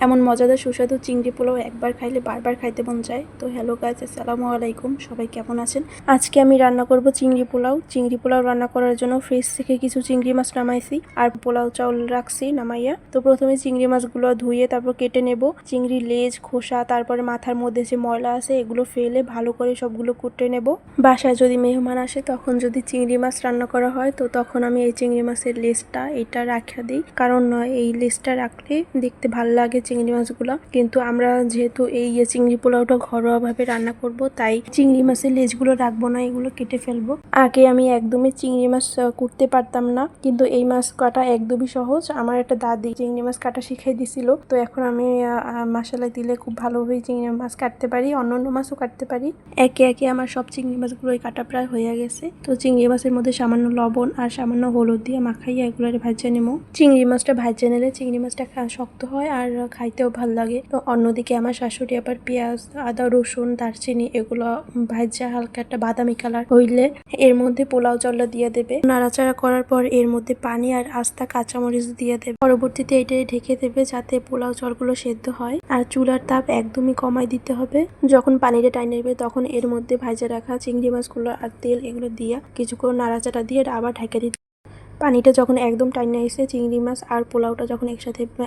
এমন মজাদার সুস্বাদু চিংড়ি পোলাও একবার খাইলে বারবার খাইতে মন যায়। তো হ্যালো গাইস, আসসালামু আলাইকুম, সবাই কেমন আছেন? আজকে আমি রান্না করব চিংড়ি পোলাও। চিংড়ি পোলাও রান্না করার জন্য ফ্রিজ থেকে কিছু চিংড়ি মাছ নামাইছি আর পোলাও চাউল রাখছি নামাইয়া। তো প্রথমে চিংড়ি মাছগুলো ধুয়ে তারপর কেটে নেব। চিংড়ির লেজ, খোসা, তারপরে মাথার মধ্যে যে ময়লা আছে এগুলো ফেলে ভালো করে সবগুলো কুটে নেব। বাসায় যদি মেহমান আসে তখন যদি চিংড়ি মাছ রান্না করা হয় তো তখন আমি এই চিংড়ি মাছের লেজটা এটা রাখা দিই, কারণ এই লেজটা রাখলে দেখতে ভালো লাগে চিংড়ি মাছগুলো। কিন্তু আমরা যেহেতু এই চিংড়ি পোলাওটা ঘরোয়া ভাবে রান্না করব, তাই চিংড়ি মাছের লেজগুলো রাখবো না, এগুলো কেটে ফেলবো। আগে আমি একদমই চিংড়ি মাছ কুটতে পারতাম না, কিন্তু এই মাছ কাটা একদমই সহজ। আমার একটা দাদি চিংড়ি মাছ কাটা শিখাই দিছিল, তো এখন আমি মশলা দিলে খুব ভালোভাবে চিংড়ি মাছ কাটতে পারি, অন্য মাছও কাটতে পারি। একে একে আমার সব চিংড়ি মাছগুলো কাটা প্রায় হয়ে গেছে। তো চিংড়ি মাছের মধ্যে সামান্য লবণ আর সামান্য হলুদ দিয়ে মাখাইয়া এগুলো ভাজা নেবো। চিংড়ি মাছটা ভাজা নিলে চিংড়ি মাছটা শক্ত হয় আর খাইতেও ভাল লাগে। তো অন্যদিকে আমার শাশুড়ি আবার পেঁয়াজ, আদা, রসুন, দারচিনি এগুলো ভাজা হালকা একটা বাদামি কালার হইলে এর মধ্যে পোলাও চালটা দিয়ে দেবে। নাড়াচাড়া করার পর এর মধ্যে পানি আর আস্তা কাঁচামরিচ দিয়ে দেবে। পরবর্তীতে এটাই ঢেকে দেবে যাতে পোলাও চালগুলো সেদ্ধ হয়। আর চুলার তাপ একদমই কমাই দিতে হবে। যখন পানিটা টাইনে নেবে তখন এর মধ্যে ভাজা রাখা চিংড়ি মাছগুলো আর তেল এগুলো দিয়ে কিছুক্ষণ নাড়াচাড়া দিয়ে আবার ঢেকে দিতে। পানিটা যখন একদম টাইনে এসে চিংড়ি মাছ আর পোলাওটা যখন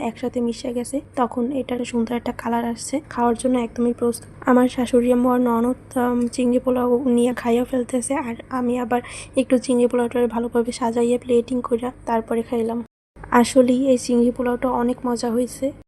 একসাথে মিশে গেছে তখন এটার সুন্দর একটা কালার আসছে, খাওয়ার জন্য একদমই প্রস্তুত। আমার শাশুড়ি আম্মু আর ননদ চিংড়ি পোলাও নিয়ে খাইয়া ফেলতেছে, আর আমি আবার একটু চিংড়ি পোলাওটা ভালোভাবে সাজাইয়ে প্লেটিং করে তারপরে খাইলাম। আসলেই এই চিংড়ি পোলাওটা অনেক মজা হয়েছে।